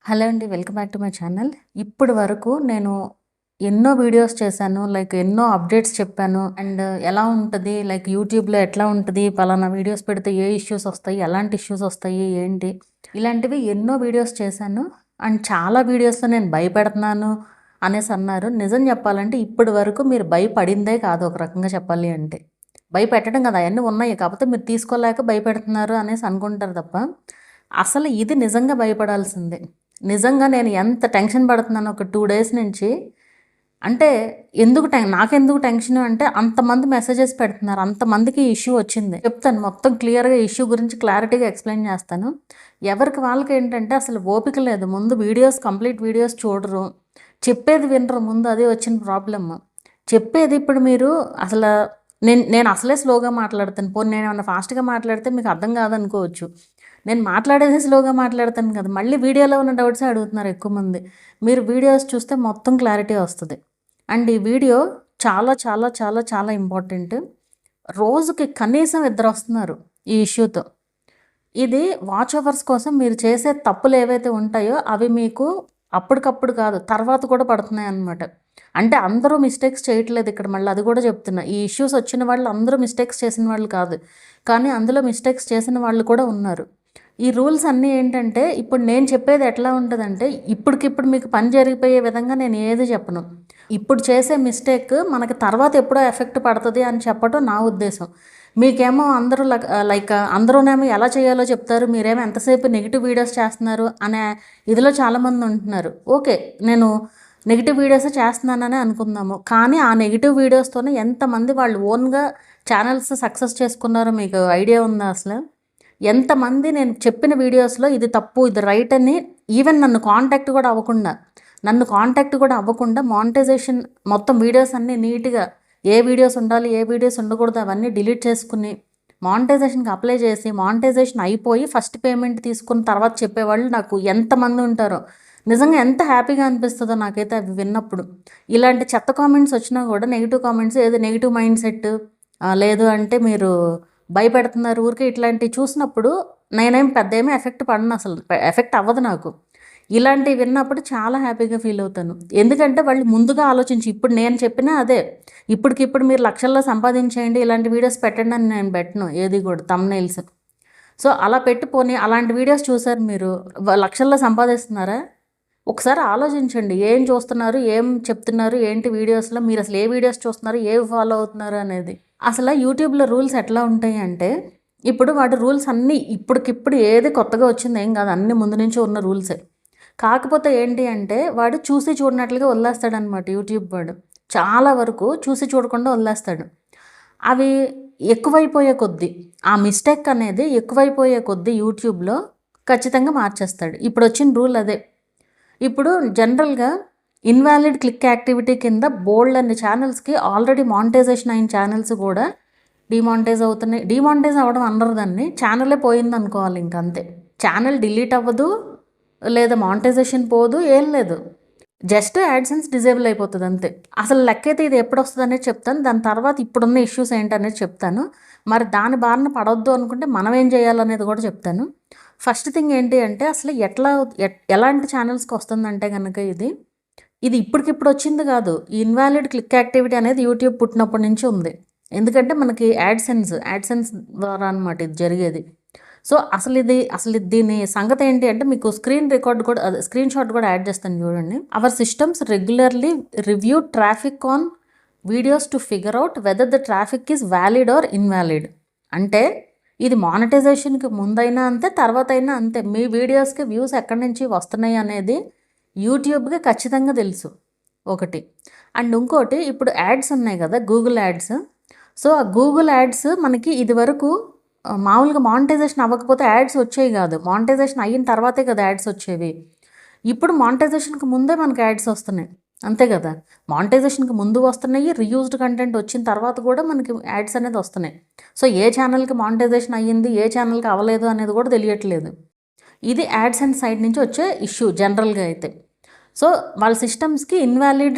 Hello అండి. Welcome back to my channel. ఇప్పటి వరకు నేను ఎన్నో వీడియోస్ చేశాను. ఎన్నో అప్డేట్స్ చెప్పాను. అండ్ ఎలా ఉంటది, యూట్యూబ్‌లో ఎట్లా ఉంటది, పలానా వీడియోస్ పెడితే ఏ ఇష్యూస్ వస్తాయి, ఎలాంటి ఇష్యూస్ వస్తాయి, ఏంటి ఇలాంటివి ఎన్నో వీడియోస్ చేశాను. అండ్ చాలా వీడియోస్‌లో నేను భయపెడుతున్నాను అనేసి అన్నారు. నిజం చెప్పాలంటే ఇప్పటి వరకు మీరు భయపడిందే కాదు, ఒక రకంగా చెప్పాలి అంటే. భయపెట్టడం కాదు, అయన్నీ ఉన్నాయి. కాకపోతే మీరు తీసుకోలేక భయపెడుతున్నారు అనేసి అనుకుంటారు తప్ప, అసలు ఇది నిజంగా భయపడాల్సిందే. నిజంగా నేను ఎంత టెన్షన్ పడుతున్నానో ఒక 2 డేస్ నుంచి. అంటే నాకెందుకు టెన్షన్ అంటే, అంతమంది మెసేజెస్ పెడుతున్నారు. అంతమందికి ఈ ఇష్యూ వచ్చింది. చెప్తాను మొత్తం క్లియర్‌గా ఇష్యూ గురించి క్లారిటీగా ఎక్స్‌ప్లెయిన్ చేస్తాను. ఎవరికి వాళ్ళకి ఏంటంటే అసలు ఓపిక లేదు. ముందు కంప్లీట్ వీడియోస్ చూడరు. చెప్పేది వినరు ముందు, అదే వచ్చిన ప్రాబ్లమ్. చెప్పేది ఇప్పుడు మీరు అసలు నేను అసలే స్లోగా మాట్లాడతాను. పోనీ నేనేమన్నా ఫాస్ట్‌గా మాట్లాడితే మీకు అర్థం కాదనుకోవచ్చు. నేను మాట్లాడేది స్లోగా మాట్లాడతాను కదా! మళ్ళీ వీడియోలో ఉన్న డౌట్సే అడుగుతున్నారు ఎక్కువ మంది. మీరు వీడియోస్ చూస్తే మొత్తం క్లారిటీ వస్తది. అండ్ ఈ వీడియో చాలా చాలా చాలా చాలా ఇంపార్టెంట్. రోజుకి కనీసం ఇద్దరొస్తున్నారు ఈ ఇష్యూతో. ఇది వాచ్ అవర్స్ కోసం మీరు చేసే తప్పులు ఏవైతే ఉంటాయో అవి మీకు అప్పటికప్పుడు కాదు, తర్వాత కూడా పడుతున్నాయన్నమాట. అంటే అందరూ మిస్టేక్స్ చేయట్లేదు ఇక్కడ, మళ్ళీ అది కూడా చెప్తున్నా. ఈ ఇష్యూస్ వచ్చిన వాళ్ళు అందరూ మిస్టేక్స్ చేసిన వాళ్ళు కాదు. కానీ అందులో మిస్టేక్స్ చేసిన వాళ్ళు కూడా ఉన్నారు. ఈ రూల్స్ అన్నీ ఏంటంటే, ఇప్పుడు నేను చెప్పేది ఎట్లా ఉంటుందంటే, ఇప్పటికిప్పుడు మీకు పని జరిగిపోయే విధంగా నేను ఏది చెప్పను. ఇప్పుడు చేసే మిస్టేక్ మనకి తర్వాత ఎప్పుడో ఎఫెక్ట్ పడుతుంది అని చెప్పడం నా ఉద్దేశం. మీకేమో అందరూ అందరూనేమో ఎలా చేయాలో చెప్తారు, మీరేమో ఎంతసేపు నెగిటివ్ వీడియోస్ చేస్తున్నారు అనే ఇదిలో చాలామంది ఉంటున్నారు. ఓకే, నేను నెగిటివ్ వీడియోసే చేస్తున్నానని అనుకుందాము. కానీ ఆ నెగిటివ్ వీడియోస్తోనే ఎంతమంది వాళ్ళు ఓన్గా ఛానల్స్ సక్సెస్ చేసుకున్నారో మీకు ఐడియా ఉందా అసలు? ఎంతమంది నేను చెప్పిన వీడియోస్లో ఇది తప్పు, ఇది రైట్ అని ఈవెన్ నన్ను కాంటాక్ట్ కూడా అవ్వకుండా మానిటైజేషన్ మొత్తం వీడియోస్ అన్నీ నీట్గా ఏ వీడియోస్ ఉండాలి, ఏ వీడియోస్ ఉండకూడదు అవన్నీ డిలీట్ చేసుకుని మానిటైజేషన్కి అప్లై చేసి, మానిటైజేషన్ అయిపోయి ఫస్ట్ పేమెంట్ తీసుకున్న తర్వాత చెప్పేవాళ్ళు నాకు ఎంతమంది ఉంటారో. నిజంగా ఎంత హ్యాపీగా అనిపిస్తుందో నాకైతే అవి విన్నప్పుడు. ఇలాంటి చెత్త కామెంట్స్ వచ్చినా కూడా, నెగిటివ్ కామెంట్స్, ఏదో నెగిటివ్ మైండ్ సెట్, లేదు అంటే మీరు భయపెడుతున్నారు ఊరికే, ఇట్లాంటివి చూసినప్పుడు నేనేం పెద్ద ఎఫెక్ట్ పడను, అసలు ఎఫెక్ట్ అవ్వదు నాకు. ఇలాంటివి విన్నప్పుడు చాలా హ్యాపీగా ఫీల్ అవుతాను. ఎందుకంటే వాళ్ళు ముందుగా ఆలోచించి, ఇప్పుడు నేను చెప్పినా అదే, ఇప్పటికిప్పుడు మీరు లక్షల్లో సంపాదించేయండి, ఇలాంటి వీడియోస్ పెట్టండి అని నేను పెట్టను ఏది కూడా థంబ్నెయిల్స్. సో అలా పెట్టుకొని అలాంటి వీడియోస్ చూసారు మీరు, లక్షల్లో సంపాదిస్తున్నారా? ఒకసారి ఆలోచించండి. ఏం చూస్తున్నారు, ఏం చెప్తున్నారు, ఏంటి వీడియోస్లో, మీరు అసలు ఏ వీడియోస్ చూస్తున్నారు, ఏవి ఫాలో అవుతున్నారు అనేది. అసలు యూట్యూబ్లో రూల్స్ ఎట్లా ఉంటాయి అంటే, ఇప్పుడు వాటి రూల్స్ అన్నీ ఇప్పటికిప్పుడు ఏది కొత్తగా వచ్చింది ఏం కాదు, అన్ని ముందు నుంచి ఉన్న రూల్సే. కాకపోతే ఏంటి అంటే, వాడు చూసి చూడనట్లుగా వదిలేస్తాడనమాట యూట్యూబ్ వాడు. చాలా వరకు చూసి చూడకుండా వదిలేస్తాడు. అవి ఎక్కువైపోయే కొద్దీ, ఆ మిస్టేక్ అనేది ఎక్కువైపోయే కొద్దీ యూట్యూబ్లో ఖచ్చితంగా మార్చేస్తాడు. ఇప్పుడు వచ్చిన రూల్ అదే. ఇప్పుడు జనరల్గా ఇన్వాలిడ్ క్లిక్ యాక్టివిటీ కింద బోల్డ్ అన్ని ఛానల్స్కి ఆల్రెడీ మానిటైజేషన్ అయిన ఛానల్స్ కూడా డిమానిటైజ్ అవుతున్నాయి. డిమానిటైజ్ అవ్వడం అనరు దాన్ని, ఛానలే పోయింది అనుకోవాలి ఇంకంతే. ఛానల్ డిలీట్ అవ్వదు, లేదా మానిటైజేషన్ పోదు, ఏం లేదు. జస్ట్ యాడ్సెన్స్ డిజేబుల్ అయిపోతుంది అంతే. అసలు లెక్క అయితే ఇది ఎప్పుడు వస్తుంది అనేది చెప్తాను. దాని తర్వాత ఇప్పుడున్న ఇష్యూస్ ఏంటనేది చెప్తాను. మరి దాని బారిన పడవద్దు అనుకుంటే మనం ఏం చేయాలనేది కూడా చెప్తాను. ఫస్ట్ థింగ్ ఏంటి అంటే, అసలు ఎలాంటి ఛానల్స్కి వస్తుందంటే కనుక ఇది ఇప్పటికిప్పుడు వచ్చింది కాదు. ఈ ఇన్వాలిడ్ క్లిక్ యాక్టివిటీ అనేది యూట్యూబ్ పుట్టినప్పటి నుంచి ఉంది. ఎందుకంటే మనకి యాడ్సెన్స్ ద్వారా అనమాట ఇది జరిగేది. సో అసలు దీని సంగతి ఏంటి అంటే, మీకు స్క్రీన్ షాట్ కూడా యాడ్ చేస్తాను చూడండి. Our systems regularly review traffic on videos to figure out whether the traffic is valid or invalid. అంటే ఇది మానిటైజేషన్కి ముందైనా అంతే, తర్వాత అయినా అంతే. మీ వీడియోస్కి వ్యూస్ ఎక్కడి నుంచి వస్తున్నాయి అనేది యూట్యూబ్కి ఖచ్చితంగా తెలుసు ఒకటి. అండ్ ఇంకోటి, ఇప్పుడు యాడ్స్ ఉన్నాయి కదా, గూగుల్ యాడ్స్. సో ఆ గూగుల్ యాడ్స్ మనకి ఇది వరకు మామూలుగా మానిటైజేషన్ అవ్వకపోతే యాడ్స్ వచ్చేవి కాదు. మానిటైజేషన్ అయిన తర్వాతే కదా యాడ్స్ వచ్చేవి. ఇప్పుడు మానిటైజేషన్కి ముందే మనకి యాడ్స్ వస్తున్నాయి, అంతే కదా. మానిటైజేషన్కి ముందు వస్తున్నాయి, రీయూజ్డ్ కంటెంట్ వచ్చిన తర్వాత కూడా మనకి యాడ్స్ అనేది వస్తున్నాయి. సో ఏ ఛానల్కి మానిటైజేషన్ అయ్యింది, ఏ ఛానల్కి అవ్వలేదు అనేది కూడా తెలియట్లేదు. ఇది యాడ్సెన్స్ సైడ్ నుంచి వచ్చే ఇష్యూ జనరల్గా అయితే. సో వాళ్ళ సిస్టమ్స్కి ఇన్వాలిడ్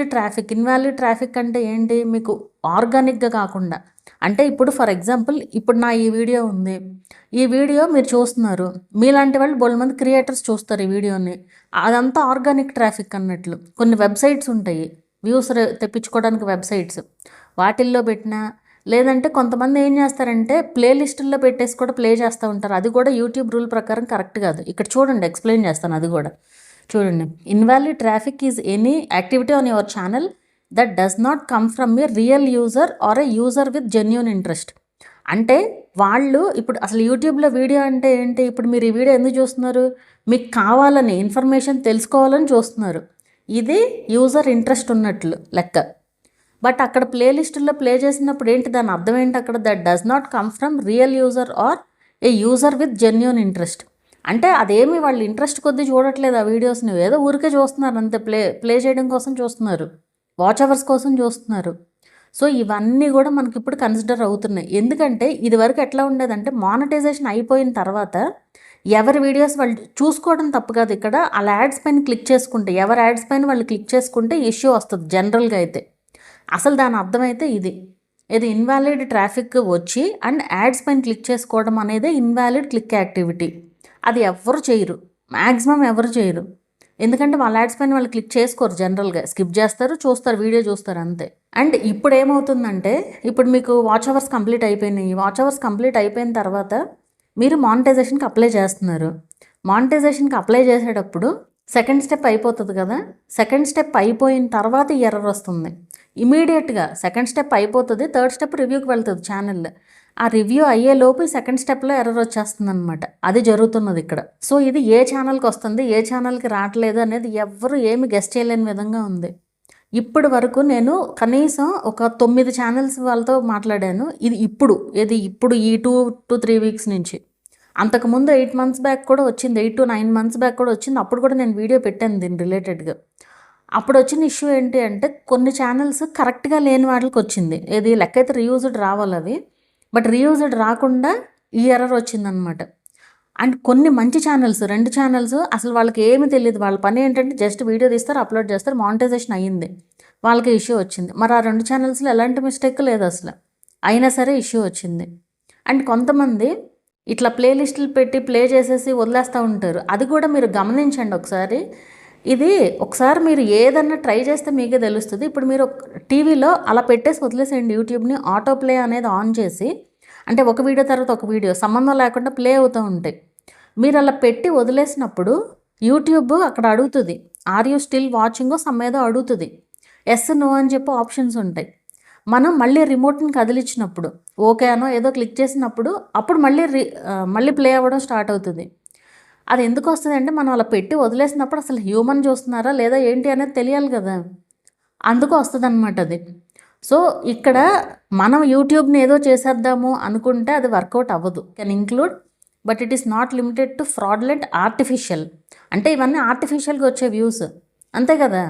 ట్రాఫిక్ అంటే ఏంటి, మీకు ఆర్గానిక్గా కాకుండా అంటే ఇప్పుడు ఫర్ ఎగ్జాంపుల్ ఇప్పుడు నా ఈ వీడియో ఉంది, ఈ వీడియో మీరు చూస్తున్నారు, మీలాంటి వాళ్ళు బోలెడు క్రియేటర్స్ చూస్తారు ఈ వీడియోని, అదంతా ఆర్గానిక్ ట్రాఫిక్ అన్నట్లు. కొన్ని వెబ్సైట్స్ ఉంటాయి వ్యూస్ తెప్పించుకోవడానికి వెబ్సైట్స్, వాటిల్లో పెట్టినా, లేదంటే కొంతమంది ఏం చేస్తారంటే ప్లేలిస్టుల్లో పెట్టేసి కూడా ప్లే చేస్తూ ఉంటారు. అది కూడా యూట్యూబ్ రూల్ ప్రకారం కరెక్ట్ కాదు. ఇక్కడ చూడండి, ఎక్స్ప్లెయిన్ చేస్తాను అది కూడా చూడండి. Invalid traffic is any activity on your channel that does not come from A real user are A user with genuine interest. అంటే వాళ్ళు ఇప్పుడు అసలు యూట్యూబ్లో వీడియో అంటే ఏంటి, ఇప్పుడు మీరు ఈ వీడియో ఎందుకు చూస్తున్నారు, మీకు కావాలని ఇన్ఫర్మేషన్ తెలుసుకోవాలని చూస్తున్నారు, ఇది యూజర్ ఇంట్రెస్ట్ ఉన్నట్లు లెక్క. బట్ అక్కడ ప్లేలిస్టుల్లో ప్లే చేసినప్పుడు ఏంటి, దాని అర్థం ఏంటి అక్కడ, that does not come from real user are A user with genuine interest. అంటే అదేమి వాళ్ళు ఇంట్రెస్ట్ కొద్దీ చూడట్లేదు ఆ వీడియోస్ని, ఏదో ఊరికే చూస్తున్నారు అంతే, ప్లే చేయడం కోసం చూస్తున్నారు, వాచ్ అవర్స్ కోసం చూస్తున్నారు. సో ఇవన్నీ కూడా మనకి ఇప్పుడు కన్సిడర్ అవుతున్నాయి. ఎందుకంటే ఇది వరకు ఎట్లా ఉండేదంటే మానిటైజేషన్ అయిపోయిన తర్వాత ఎవరి వీడియోస్ వాళ్ళు చూసుకోవడం తప్పు కాదు, ఇక్కడ అలా యాడ్స్ పైన క్లిక్ చేసుకుంటే, ఎవరి యాడ్స్ పైన వాళ్ళు క్లిక్ చేసుకుంటే ఇష్యూ వస్తుంది జనరల్గా అయితే. అసలు దాని అర్థమైతే ఇది ఇన్వాలిడ్ ట్రాఫిక్ వచ్చి అండ్ యాడ్స్ పైన క్లిక్ చేసుకోవడం అనేది ఇన్వాలిడ్ క్లిక్ యాక్టివిటీ. అది ఎవరు చేయరు, మ్యాక్సిమం ఎవరు చేయరు. ఎందుకంటే వాళ్ళ యాడ్స్ పైన వాళ్ళు క్లిక్ చేసుకోరు, జనరల్గా స్కిప్ చేస్తారు, చూస్తారు, వీడియో చూస్తారు అంతే. అండ్ ఇప్పుడు ఏమవుతుందంటే, ఇప్పుడు మీకు వాచ్ అవర్స్ కంప్లీట్ అయిపోయినాయి, వాచ్ అవర్స్ కంప్లీట్ అయిపోయిన తర్వాత మీరు మానిటైజేషన్కి అప్లై చేస్తున్నారు. మానిటైజేషన్కి అప్లై చేసేటప్పుడు సెకండ్ స్టెప్ అయిపోతుంది కదా, సెకండ్ స్టెప్ అయిపోయిన తర్వాత ఈ ఎర్రర్ వస్తుంది. ఇమీడియట్గా సెకండ్ స్టెప్ అయిపోతుంది, థర్డ్ స్టెప్ రివ్యూకి వెళ్తుంది ఛానల్. ఆ రివ్యూ అయ్యేలోపు సెకండ్ స్టెప్లో ఎర్రర్ వచ్చేస్తుంది అనమాట. అది జరుగుతున్నది ఇక్కడ. సో ఇది ఏ ఛానల్కి వస్తుంది, ఏ ఛానల్కి రావట్లేదు అనేది ఎవ్వరు ఏమి గెస్ట్ చేయలేని విధంగా ఉంది. ఇప్పటి వరకు నేను కనీసం ఒక 9 ఛానల్స్ వాళ్ళతో మాట్లాడాను. ఇది ఇప్పుడు ఈ 2 to 3 వీక్స్ నుంచి. అంతకుముందు 8 months బ్యాక్ కూడా వచ్చింది, 8 to 9 months బ్యాక్ కూడా వచ్చింది. అప్పుడు కూడా నేను వీడియో పెట్టాను దీని రిలేటెడ్గా. అప్పుడు వచ్చిన ఇష్యూ ఏంటి అంటే, కొన్ని ఛానల్స్ కరెక్ట్గా లేని వాటికి వచ్చింది, ఏది లెక్క అయితే రీయూజ్డ్ రావాలి అవి, బట్ రీయూజ్డ్ రాకుండా ఈ ఎర్రర్ వచ్చిందనమాట. అండ్ కొన్ని మంచి ఛానల్స్, 2 ఛానల్స్ అసలు వాళ్ళకి ఏమీ తెలియదు, వాళ్ళ పని ఏంటంటే జస్ట్ వీడియో తీస్తారు, అప్లోడ్ చేస్తారు, మానిటైజేషన్ అయ్యింది, వాళ్ళకి ఇష్యూ వచ్చింది. మరి ఆ 2 ఛానల్స్లో ఎలాంటి మిస్టేక్ లేదు అసలు, అయినా సరే ఇష్యూ వచ్చింది. అండ్ కొంతమంది ఇట్లా ప్లేలిస్టులు పెట్టి ప్లే చేసేసి వదిలేస్తూ ఉంటారు. అది కూడా మీరు గమనించండి ఒకసారి. ఇది ఒకసారి మీరు ఏదన్నా ట్రై చేస్తే మీకే తెలుస్తుంది. ఇప్పుడు మీరు టీవీలో అలా పెట్టేసి వదిలేసేయండి యూట్యూబ్ని, ఆటో ప్లే అనేది ఆన్ చేసి, అంటే ఒక వీడియో తర్వాత ఒక వీడియో సంబంధం లేకుండా ప్లే అవుతూ ఉంటాయి. మీరు అలా పెట్టి వదిలేసినప్పుడు యూట్యూబ్ అక్కడ అడుగుతుంది, are you still watching some ఏదో అడుగుతుంది, ఎస్ నో అని చెప్పి ఆప్షన్స్ ఉంటాయి. మనం మళ్ళీ రిమోట్ని కదిలించినప్పుడు ఓకే అనో ఏదో క్లిక్ చేసినప్పుడు అప్పుడు మళ్ళీ ప్లే అవ్వడం స్టార్ట్ అవుతుంది. అది ఎందుకు వస్తుంది అంటే, మనం అలా పెట్టి వదిలేసినప్పుడు అసలు హ్యూమన్ చూస్తున్నారా లేదా ఏంటి అనేది తెలియాలి కదా, అందుకు వస్తుంది అనమాట అది. సో ఇక్కడ మనం యూట్యూబ్ని ఏదో చేసేద్దాము అనుకుంటే అది వర్కౌట్ అవ్వదు. Can include but it is not limited to fraudulent artificial. అంటే ఇవన్నీ ఆర్టిఫిషియల్గా వచ్చే వ్యూస్ అంతే కదా,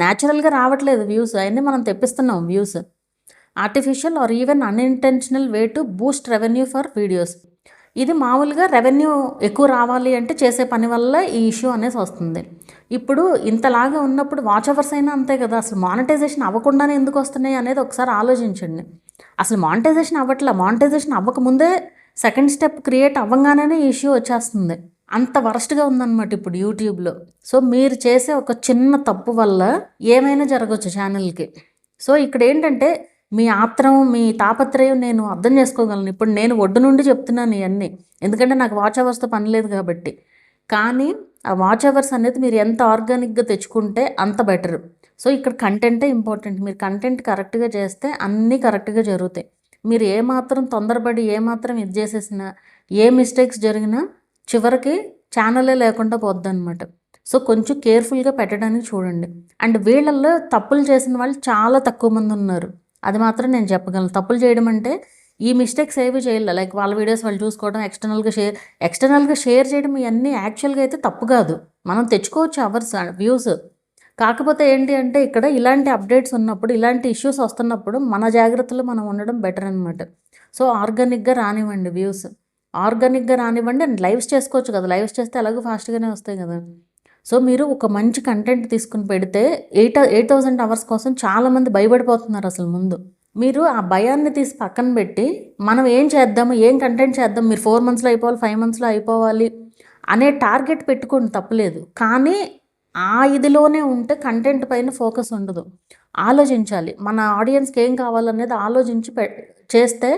న్యాచురల్గా రావట్లేదు వ్యూస్, అవన్నీ మనం తెప్పిస్తున్నాం views. Artificial or even unintentional way to boost revenue for videos. ఇది మామూలుగా రెవెన్యూ ఎక్కువ రావాలి అంటే చేసే పని వల్ల ఈ ఇష్యూ అనేది వస్తుంది. ఇప్పుడు ఇంతలాగా ఉన్నప్పుడు వాచ్ అవర్స్ అయినా అంతే కదా, అసలు మానిటైజేషన్ అవ్వకుండానే ఎందుకు వస్తున్నాయి అనేది ఒకసారి ఆలోచించండి. అసలు మానిటైజేషన్ అవ్వకముందే సెకండ్ స్టెప్ క్రియేట్ అవ్వగానే ఈ ఇష్యూ వచ్చేస్తుంది. అంత వరస్ట్గా ఉందన్నమాట ఇప్పుడు యూట్యూబ్లో. సో మీరు చేసే ఒక చిన్న తప్పు వల్ల ఏమైనా జరగవచ్చు ఛానల్కి. సో ఇక్కడ ఏంటంటే మీ ఆత్రం, మీ తాపత్రయం నేను అర్థం చేసుకోగలను. ఇప్పుడు నేను ఒడ్డు నుండి చెప్తున్నాను ఇవన్నీ, ఎందుకంటే నాకు వాచ్ అవర్స్తో పని లేదు కాబట్టి. కానీ ఆ వాచ్ అవర్స్ అనేది మీరు ఎంత ఆర్గానిక్గా తెచ్చుకుంటే అంత బెటర్. సో ఇక్కడ కంటెంటే ఇంపార్టెంట్. మీరు కంటెంట్ కరెక్ట్గా చేస్తే అన్నీ కరెక్ట్గా జరుగుతాయి. మీరు ఏమాత్రం తొందరపడి ఏమాత్రం ఇది చేసేసినా, ఏ మిస్టేక్స్ జరిగినా చివరికి ఛానలే లేకుండా పోద్దనమాట. సో కొంచెం కేర్ఫుల్గా పెట్టడానికి చూడండి. అండ్ వీళ్ళల్లో తప్పులు చేసిన వాళ్ళు చాలా తక్కువ మంది ఉన్నారు, అది మాత్రం నేను చెప్పగలను. తప్పులు చేయడం అంటే ఈ మిస్టేక్స్ ఏవి చేయాలి, లైక్ వాళ్ళ వీడియోస్ వాళ్ళు చూసుకోవడం, ఎక్స్టర్నల్గా షేర్ చేయడం, ఇవన్నీ యాక్చువల్గా అయితే తప్పు కాదు, మనం తెచ్చుకోవచ్చు అవర్స్ వ్యూస్. కాకపోతే ఏంటి అంటే ఇక్కడ ఇలాంటి అప్డేట్స్ ఉన్నప్పుడు, ఇలాంటి ఇష్యూస్ వస్తున్నప్పుడు మన జాగ్రత్తలు మనం ఉండడం బెటర్ అనమాట. సో ఆర్గానిక్గా రానివ్వండి వ్యూస్, ఆర్గానిక్గా రానివ్వండి. అండ్ లైవ్స్ చేసుకోవచ్చు కదా, లైవ్స్ చేస్తే అలాగే ఫాస్ట్గానే వస్తాయి కదా. సో మీరు ఒక మంచి కంటెంట్ తీసుకుని పెడితే 8,000 అవర్స్ కోసం చాలామంది భయపడిపోతున్నారు అసలు ముందు. మీరు ఆ భయాన్ని తీసి పక్కన పెట్టి మనం ఏం చేద్దాము, ఏం కంటెంట్ చేద్దాం, మీరు 4 మంత్స్లో అయిపోవాలి, 5 మంత్స్లో అయిపోవాలి అనే టార్గెట్ పెట్టుకోండి, తప్పులేదు. కానీ ఆ ఇదిలోనే ఉంటే కంటెంట్ పైన ఫోకస్ ఉండదు. ఆలోచించాలి, మన ఆడియన్స్కి ఏం కావాలనేది ఆలోచించి చేస్తే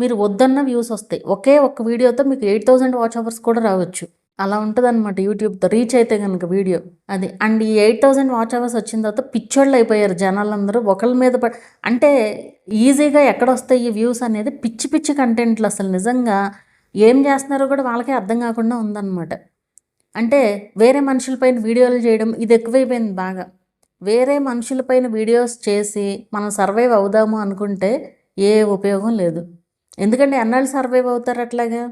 మీరు వద్దన్న వ్యూస్ వస్తాయి. ఒకే ఒక్క వీడియోతో మీకు 8000 వాచ్ అవర్స్ కూడా రావచ్చు. అలా ఉంటుందన్నమాట యూట్యూబ్తో రీచ్ అయితే కనుక వీడియో అది. అండ్ ఈ 8000 వాచ్ అవర్స్ వచ్చిన తర్వాత పిచ్చోళ్ళు అయిపోయారు జనాలందరూ ఒకళ్ళ మీద అంటే ఈజీగా ఎక్కడొస్తాయి ఈ వ్యూస్ అనేది పిచ్చి పిచ్చి కంటెంట్లు అసలు నిజంగా ఏం చేస్తున్నారో కూడా వాళ్ళకే అర్థం కాకుండా ఉందన్నమాట. అంటే వేరే మనుషులపైన వీడియోలు చేయడం ఇది ఎక్కువైపోయింది బాగా. వేరే మనుషులపైన వీడియోస్ చేసి మనం సర్వైవ్ అవుదాము అనుకుంటే ఏ ఉపయోగం లేదు. ఎందుకంటే ఎన్నాళ్ళు సర్వైవ్ అవుతారు అట్లాగా?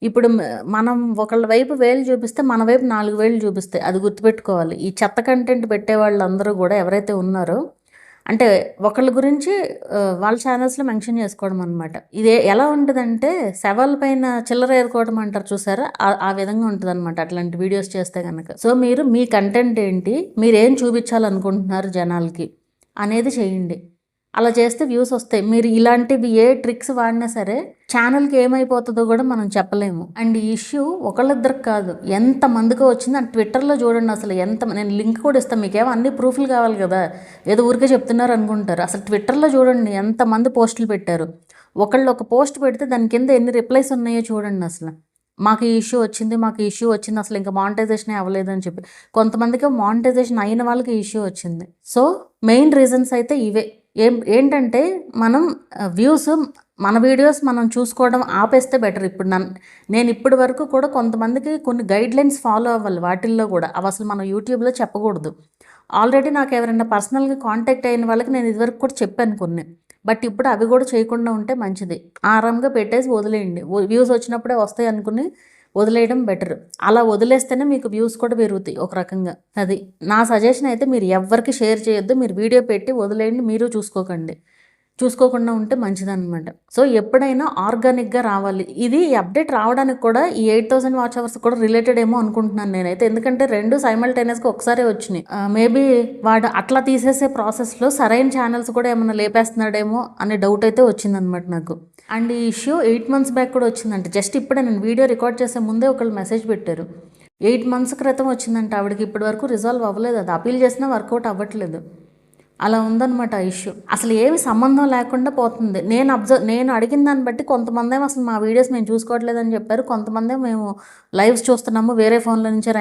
ఇప్పుడు మనం ఒకళ్ళ వైపు వేలు చూపిస్తే మన వైపు 4 వేలు చూపిస్తాయి, అది గుర్తుపెట్టుకోవాలి. ఈ చెత్త కంటెంట్ పెట్టే వాళ్ళందరూ కూడా ఎవరైతే ఉన్నారో అంటే ఒకళ్ళ గురించి వాళ్ళ ఛానల్స్లో మెన్షన్ చేసుకోవడం అనమాట. ఇది ఎలా ఉంటుందంటే శవాల పైన చిల్లర ఏరుకోవడం అంటారు చూసారా, ఆ విధంగా ఉంటుంది అనమాట అట్లాంటి వీడియోస్ చేస్తే కనుక. సో మీరు మీ కంటెంట్ ఏంటి, మీరేం చూపించాలనుకుంటున్నారు జనాలకి అనేది చేయండి. అలా చేస్తే వ్యూస్ వస్తాయి. మీరు ఇలాంటివి ఏ ట్రిక్స్ వాడినా సరే ఛానల్కి ఏమైపోతుందో కూడా మనం చెప్పలేము. అండ్ ఈ ఇష్యూ ఒకళ్ళిద్దరికి కాదు, ఎంతమందికో వచ్చింది. అండ్ ట్విట్టర్లో చూడండి అసలు నేను లింక్ కూడా ఇస్తాను, మీకేమో అన్ని ప్రూఫ్లు కావాలి కదా, ఏదో ఊరికే చెప్తున్నారు అనుకుంటారు. అసలు ట్విట్టర్లో చూడండి ఎంతమంది పోస్టులు పెట్టారు. ఒకళ్ళు ఒక పోస్ట్ పెడితే దాని కింద ఎన్ని రిప్లైస్ ఉన్నాయో చూడండి. అసలు మాకు ఈ ఇష్యూ వచ్చింది, మాకు ఈ ఇష్యూ వచ్చింది, అసలు ఇంకా మానిటైజేషన్ అవ్వలేదు అని చెప్పి. కొంతమందికి మానిటైజేషన్ అయిన వాళ్ళకి ఈ ఇష్యూ వచ్చింది. సో మెయిన్ రీజన్స్ అయితే ఇవే. ఏంటంటే మనం వ్యూస్ మన వీడియోస్ మనం చూసుకోవడం ఆపేస్తే బెటర్. ఇప్పుడు నేను ఇప్పటి వరకు కూడా కొంతమందికి కొన్ని గైడ్లైన్స్ ఫాలో అవ్వాలి, వాటిల్లో కూడా అవి అసలు మనం యూట్యూబ్లో చెప్పకూడదు. ఆల్రెడీ నాకు ఎవరైనా పర్సనల్గా కాంటాక్ట్ అయిన వాళ్ళకి నేను ఇదివరకు కూడా చెప్పాను కొన్ని, బట్ ఇప్పుడు అవి కూడా చేయకుండా ఉంటే మంచిది. ఆరాంగా పెట్టేసి వదిలేయండి, వ్యూస్ వచ్చినప్పుడే వస్తాయి అనుకుని వదిలేయడం బెటర్. అలా వదిలేస్తేనే మీకు వ్యూస్ కూడా పెరుగుతాయి ఒక రకంగా. అది నా సజెషన్ అయితే. మీరు ఎవరికి షేర్ చేయొద్దు, మీరు వీడియో పెట్టి వదిలేయండి, మీరు చూసుకోకుండా ఉంటే మంచిదన్నమాట. సో ఎప్పుడైనా ఆర్గానిక్గా రావాలి. ఇది అప్డేట్ రావడానికి కూడా ఈ 8000 వాచ్ అవర్స్ కూడా రిలేటెడ్ ఏమో అనుకుంటున్నాను నేనైతే. ఎందుకంటే రెండు సైమల్టేనియస్గా ఒకసారి వచ్చినాయి. మేబీ వాడు అట్లా తీసేసే ప్రాసెస్లో సరైన ఛానల్స్ కూడా ఏమైనా లేపేస్తున్నాడేమో అనే డౌట్ అయితే వచ్చిందనమాట నాకు. అండ్ ఈ ఇష్యూ 8 months బ్యాక్ కూడా వచ్చిందంట. జస్ట్ ఇప్పుడే నేను వీడియో రికార్డ్ చేసే ముందే ఒకళ్ళు మెసేజ్ పెట్టారు, 8 months క్రితం వచ్చిందంట. ఆవిడకి ఇప్పటి వరకు రిజాల్వ్ అవ్వలేదు, అది అపీల్ చేసినా వర్కౌట్ అవ్వట్లేదు. అలా ఉందన్నమాట ఆ ఇష్యూ. అసలు ఏమి సంబంధం లేకుండా పోతుంది. నేను అడిగిన దాన్ని బట్టి కొంతమంది ఏమో అసలు మా వీడియోస్ మేము చూసుకోవట్లేదని చెప్పారు, కొంతమంది మేము లైవ్స్ చూస్తున్నాము, వేరే ఫోన్ల నుంచి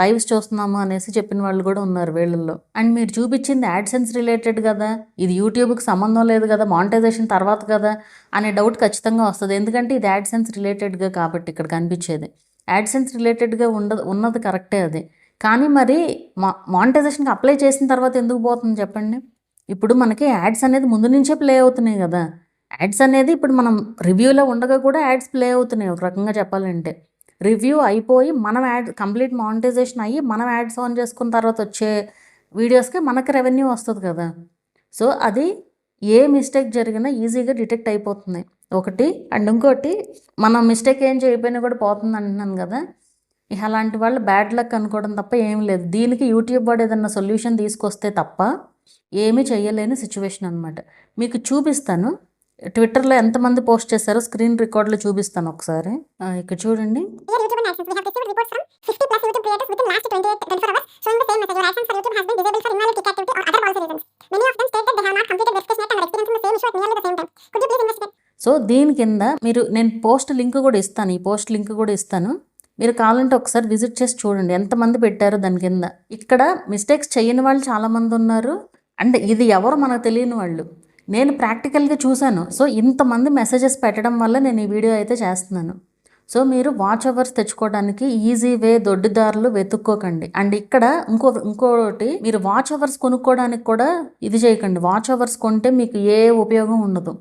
లైవ్స్ చూస్తున్నాము అనేసి చెప్పిన వాళ్ళు కూడా ఉన్నారు వీళ్ళల్లో. అండ్ మీరు చూపించింది యాడ్సెన్స్ రిలేటెడ్ కదా, ఇది యూట్యూబ్కి సంబంధం లేదు కదా, మానిటైజేషన్ తర్వాత కదా అనే డౌట్ ఖచ్చితంగా వస్తుంది. ఎందుకంటే ఇది యాడ్సెన్స్ రిలేటెడ్గా కాబట్టి ఇక్కడ కనిపించేది. యాడ్సెన్స్ రిలేటెడ్గా ఉన్నది కరెక్టే అది. కానీ మరి మానిటైజేషన్కి అప్లై చేసిన తర్వాత ఎందుకు పోతుంది చెప్పండి? ఇప్పుడు మనకి యాడ్స్ అనేది ముందు నుంచే ప్లే అవుతున్నాయి కదా. యాడ్స్ అనేది ఇప్పుడు మనం రివ్యూలో ఉండగా కూడా యాడ్స్ ప్లే అవుతున్నాయి ఒక రకంగా చెప్పాలంటే. రివ్యూ అయిపోయి మనం కంప్లీట్ మానిటైజేషన్ అయ్యి మనం యాడ్స్ ఆన్ చేసుకున్న తర్వాత వచ్చే వీడియోస్కి మనకి రెవెన్యూ వస్తుంది కదా. సో అది ఏ మిస్టేక్ జరిగినా ఈజీగా డిటెక్ట్ అయిపోతుంది ఒకటి. అండ్ ఇంకోటి, మనం మిస్టేక్ ఏం చేయకపోయినా కూడా పోతుంది అంటున్నాను కదా. ఇక అలాంటి వాళ్ళు బ్యాడ్ లక్ అనుకోవడం తప్ప ఏం లేదు. దీనికి యూట్యూబ్ వాడు ఏదన్నా సొల్యూషన్ తీసుకొస్తే తప్ప ఏమీ చేయలేని సిచ్యువేషన్ అనమాట. మీకు చూపిస్తాను ట్విట్టర్లో ఎంతమంది పోస్ట్ చేశారో స్క్రీన్ రికార్డులో చూపిస్తాను ఒకసారి. ఇక్కడ చూడండి. సో దీని కింద నేను పోస్ట్ లింక్ కూడా ఇస్తాను, ఈ పోస్ట్ లింక్ కూడా ఇస్తాను. మీరు కావాలంటే ఒకసారి విజిట్ చేసి చూడండి ఎంతమంది పెట్టారో దాని కింద. ఇక్కడ మిస్టేక్స్ చేయని వాళ్ళు చాలామంది ఉన్నారు. అంటే ఇది ఎవరు మనకు తెలియని వాళ్ళు. నేను ప్రాక్టికల్గా చూశాను. సో ఇంతమంది మెసేజెస్ పెట్టడం వల్ల నేను ఈ వీడియో అయితే చేస్తున్నాను. సో మీరు వాచ్ అవర్స్ తెచ్చుకోవడానికి ఈజీ వే దొడ్డిదారులు వెతుక్కోకండి. అండ్ ఇక్కడ ఇంకోటి, మీరు వాచ్ అవర్స్ కొనుక్కోవడానికి కూడా ఇది చేయకండి. వాచ్ అవర్స్ కొంటే మీకు ఏ ఉపయోగం ఉండదు.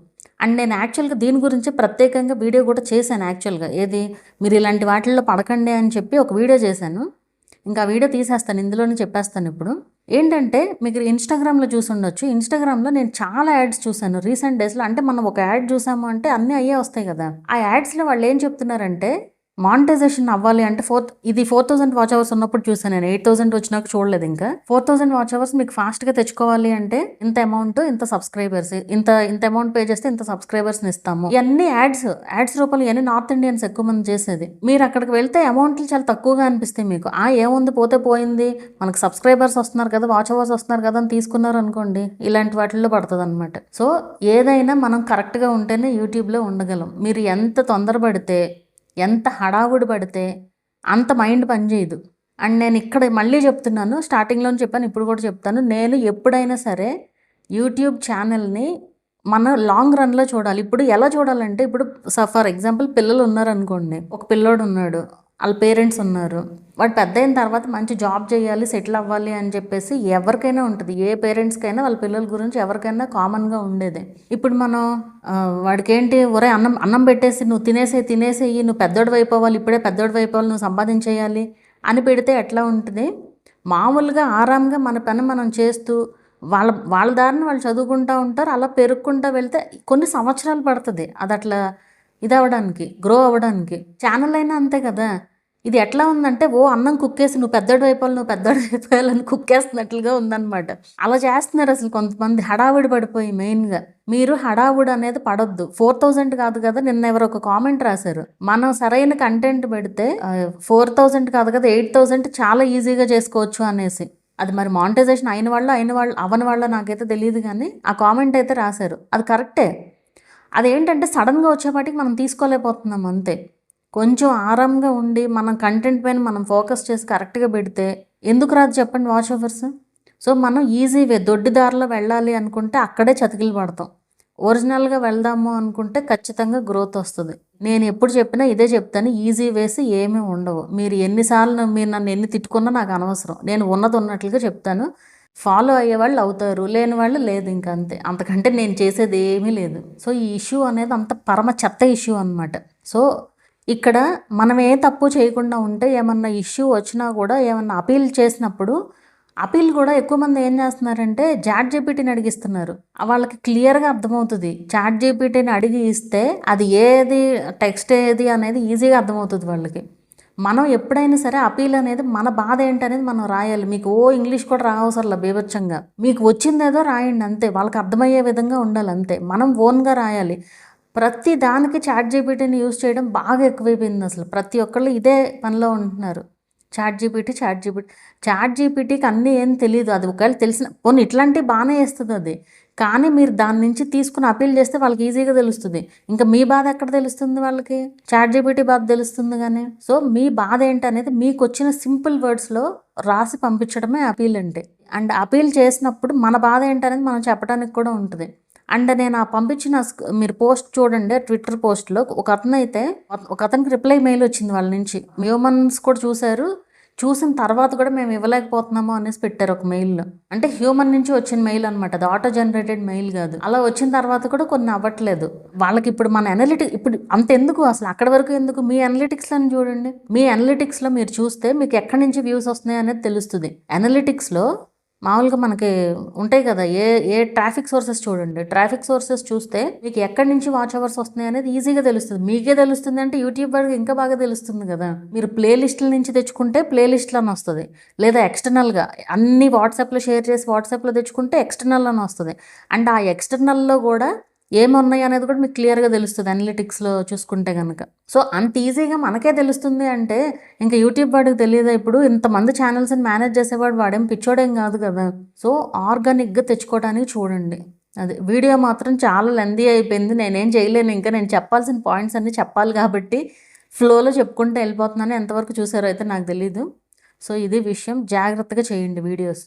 అండ్ నేను యాక్చువల్గా దీని గురించి ప్రత్యేకంగా వీడియో కూడా చేశాను. యాక్చువల్గా ఏది, మీరు ఇలాంటి వాటిల్లో పడకండి అని చెప్పి ఒక వీడియో చేశాను. ఇంకా వీడియో తీసేస్తాను, ఇందులోనే చెప్పేస్తాను. ఇప్పుడు ఏంటంటే మీకు ఇన్స్టాగ్రామ్లో చూసి ఉండొచ్చు. ఇన్స్టాగ్రామ్లో నేను చాలా యాడ్స్ చూశాను రీసెంట్ డేస్లో. అంటే మనం ఒక యాడ్ చూసాము అంటే అన్నీ అయ్యే వస్తాయి కదా. ఆ యాడ్స్లో వాళ్ళు ఏం చెప్తున్నారంటే మానిటైజేషన్ అవ్వాలి అంటే ఇది 4000 వాచ్ అవర్స్ ఉన్నప్పుడు చూసాను నేను. 8000 వచ్చినాక చూడలేదు ఇంకా. 4000 వాచ్ అవర్స్ మీకు ఫాస్ట్గా తెచ్చుకోవాలి అంటే ఇంత అమౌంట్, ఇంత సబ్స్క్రైబర్స్, ఇంత అమౌంట్ పే చేస్తే ఇంత సబ్స్క్రైబర్స్ని ఇస్తాము. ఇవన్నీ యాడ్స్ రూపంలో ఇవన్నీ నార్త్ ఇండియన్స్ ఎక్కువ మంది చేసేది. మీరు అక్కడికి వెళ్తే అమౌంట్లు చాలా తక్కువగా అనిపిస్తాయి మీకు. ఏముంది పోతే పోయింది, మనకు సబ్స్క్రైబర్స్ వస్తున్నారు కదా, వాచ్ అవర్స్ వస్తున్నారు కదా అని తీసుకున్నారు అనుకోండి, ఇలాంటి వాటిల్లో పడుతుంది అనమాట. సో ఏదైనా మనం కరెక్ట్గా ఉంటేనే యూట్యూబ్లో ఉండగలం. మీరు ఎంత తొందరపడితే, ఎంత హడావుడి పడితే అంత మైండ్ పనిచేయదు. అండ్ నేను ఇక్కడ మళ్ళీ చెప్తున్నాను, స్టార్టింగ్లో చెప్పాను, ఇప్పుడు కూడా చెప్తాను, నేను ఎప్పుడైనా సరే యూట్యూబ్ ఛానల్ని మన లాంగ్ రన్లో చూడాలి. ఇప్పుడు ఎలా చూడాలంటే, ఇప్పుడు ఫర్ ఎగ్జాంపుల్ పిల్లలు ఉన్నారనుకోండి, ఒక పిల్లోడు ఉన్నాడు, వాళ్ళ పేరెంట్స్ ఉన్నారు, వాడు పెద్ద అయిన తర్వాత మంచి జాబ్ చేయాలి, సెటిల్ అవ్వాలి అని చెప్పేసి ఎవరికైనా ఉంటుంది. ఏ పేరెంట్స్కైనా వాళ్ళ పిల్లల గురించి ఎవరికైనా కామన్గా ఉండేది. ఇప్పుడు మనం వాడికి ఏంటి, ఒరే అన్నం పెట్టేసి నువ్వు తినేసేయి, నువ్వు పెద్దోడు అయిపోవాలి, ఇప్పుడే పెద్దోడు అయిపోవాలి, నువ్వు సంపాదించేయాలి అని పెడితే ఎట్లా ఉంటుంది? మామూలుగా ఆరాంగా మన పని మనం చేస్తూ వాళ్ళ దారిని వాళ్ళు చదువుకుంటూ ఉంటారు. అలా పెరుగుకుంటూ వెళ్తే కొన్ని సంవత్సరాలు పడుతుంది అది అట్లా ఇదవడానికి, గ్రో అవ్వడానికి. ఛానల్ అయినా అంతే కదా. ఇది ఎట్లా ఉందంటే, అన్నం కుక్కేసి నువ్వు పెద్దోడు అయిపోవాలని కుక్కేస్తున్నట్లుగా ఉందన్నమాట. అలా చేస్తున్నారు అసలు కొంతమంది, హడావుడి పడిపోయి. మెయిన్గా మీరు హడావుడి అనేది పడొద్దు. 4000 కాదు కదా, నిన్న ఎవరు ఒక కామెంట్ రాశారు, మనం సరైన కంటెంట్ పెడితే 4000 కాదు కదా 8000 చాలా ఈజీగా చేసుకోవచ్చు అనేసి. అది మరి మానిటైజేషన్ అయిన వాళ్ళు అవని వాళ్ళ నాకైతే తెలియదు, కానీ ఆ కామెంట్ అయితే రాశారు. అది కరెక్టే. అదేంటంటే సడన్గా వచ్చేపాటికి మనం తీసుకోలేకపోతున్నాం అంతే. కొంచెం ఆరాంగా ఉండి మనం కంటెంట్ పైన మనం ఫోకస్ చేసి కరెక్ట్గా పెడితే ఎందుకు రాదు చెప్పండి వాచ్ అవర్స్. సో మనం ఈజీ వే, దొడ్డి దారిలో వెళ్ళాలి అనుకుంటే అక్కడే చతికిలు పడతాం. ఒరిజినల్గా వెళ్దాము అనుకుంటే ఖచ్చితంగా గ్రోత్ వస్తుంది. నేను ఎప్పుడు చెప్పినా ఇదే చెప్తాను, ఈజీ వేసి ఏమీ ఉండవు. మీరు నన్ను ఎన్ని తిట్టుకున్నా నాకు అనవసరం. నేను ఉన్నది ఉన్నట్లుగా చెప్తాను. ఫాలో అయ్యేవాళ్ళు అవుతారు, లేని వాళ్ళు లేదు, ఇంకా అంతే. అంతకంటే నేను చేసేది ఏమీ లేదు. సో ఈ ఇష్యూ అనేది అంత పరమ చెత్త ఇష్యూ అనమాట. సో ఇక్కడ మనం ఏ తప్పు చేయకుండా ఉంటే, ఏమన్నా ఇష్యూ వచ్చినా కూడా, ఏమన్నా అపీల్ చేసినప్పుడు, అపీల్ కూడా ఎక్కువ మంది ఏం చేస్తున్నారంటే చాట్ జీపీటీని అడిగిస్తున్నారు. వాళ్ళకి క్లియర్గా అర్థమవుతుంది. చాట్ జీపీటీని అడిగి ఇస్తే అది ఏది టెక్స్ట్ ఏది అనేది ఈజీగా అర్థమవుతుంది వాళ్ళకి. మనం ఎప్పుడైనా సరే అపీల్ అనేది మన బాధ ఏంటనేది మనం రాయాలి. మీకు ఇంగ్లీష్ కూడా రావసరంలా బీభత్సంగా, మీకు వచ్చిందేదో రాయండి అంతే. వాళ్ళకి అర్థమయ్యే విధంగా ఉండాలి అంతే. మనం ఓన్గా రాయాలి. ప్రతి దానికి చాట్ జీపీటీని యూజ్ చేయడం బాగా ఎక్కువైపోయింది అసలు. ప్రతి ఒక్కళ్ళు ఇదే పనిలో ఉంటున్నారు. చాట్ జీపీటీకి అన్నీ ఏం తెలియదు. అది ఒకవేళ తెలిసిన పోనీ ఇట్లాంటివి బాగానే వేస్తుంది అది, కానీ మీరు దాని నుంచి తీసుకుని అపీల్ చేస్తే వాళ్ళకి ఈజీగా తెలుస్తుంది. ఇంకా మీ బాధ ఎక్కడ తెలుస్తుంది వాళ్ళకి? చాట్ జీపీటీ బాధ తెలుస్తుంది కానీ. సో మీ బాధ ఏంటనేది మీకు వచ్చిన సింపుల్ వర్డ్స్లో రాసి పంపించడమే అపీల్ అంటే. అండ్ అపీల్ చేసినప్పుడు మన బాధ ఏంటనేది మనం చెప్పడానికి కూడా ఉంటుంది. అండ్ నేను పంపించిన మీరు పోస్ట్ చూడండి, ట్విట్టర్ పోస్ట్లో ఒక అతనికి రిప్లై మెయిల్ వచ్చింది వాళ్ళ నుంచి. హ్యూమన్స్ కూడా చూసిన తర్వాత కూడా మేము ఇవ్వలేకపోతున్నాము అనేసి పెట్టారు ఒక మెయిల్లో. అంటే హ్యూమన్ నుంచి వచ్చిన మెయిల్ అనమాట, అది ఆటో జనరేటెడ్ మెయిల్ కాదు. అలా వచ్చిన తర్వాత కూడా కొన్ని అవ్వట్లేదు వాళ్ళకి. ఇప్పుడు మన ఇప్పుడు అంతెందుకు అసలు, అక్కడి వరకు ఎందుకు? మీ అనలిటిక్స్లను చూడండి. మీ అనలిటిక్స్లో మీరు చూస్తే మీకు ఎక్కడి నుంచి వ్యూస్ వస్తున్నాయి అనేది తెలుస్తుంది. అనలిటిక్స్లో మామూలుగా మనకి ఉంటాయి కదా, ఏ ట్రాఫిక్ సోర్సెస్ చూడండి. ట్రాఫిక్ సోర్సెస్ చూస్తే మీకు ఎక్కడి నుంచి వాచ్ అవర్స్ వస్తున్నాయి అనేది ఈజీగా తెలుస్తుంది. మీకే తెలుస్తుంది అంటే యూట్యూబ్ వాడికి ఇంకా బాగా తెలుస్తుంది కదా. మీరు ప్లేలిస్టుల నుంచి తెచ్చుకుంటే ప్లేలిస్ట్లు అని వస్తుంది, లేదా ఎక్స్టర్నల్గా అన్ని వాట్సాప్లో షేర్ చేసి వాట్సాప్లో తెచ్చుకుంటే ఎక్స్టర్నల్ అని వస్తుంది. అండ్ ఆ ఎక్స్టర్నల్లో కూడా ఏమున్నాయి అనేది కూడా మీకు క్లియర్గా తెలుస్తుంది అనలిటిక్స్లో చూసుకుంటే కనుక. సో అంత ఈజీగా మనకే తెలుస్తుంది అంటే ఇంకా యూట్యూబ్ వాడికి తెలియదా? ఇప్పుడు ఇంతమంది ఛానల్స్ని మేనేజ్ చేసేవాడు వాడేం పిచ్చోడేం కాదు కదా. సో ఆర్గానిక్గా తెచ్చుకోవడానికి చూడండి. అది వీడియో మాత్రం చాలా లెందీ అయిపోయింది, నేనేం చేయలేను. ఇంకా నేను చెప్పాల్సిన పాయింట్స్ అన్నీ చెప్పాలి కాబట్టి ఫ్లోలో చెప్పుకుంటూ వెళ్ళిపోతున్నాను. ఎంతవరకు చూసారో అయితే నాకు తెలీదు. సో ఇది విషయం, జాగ్రత్తగా చేయండి వీడియోస్.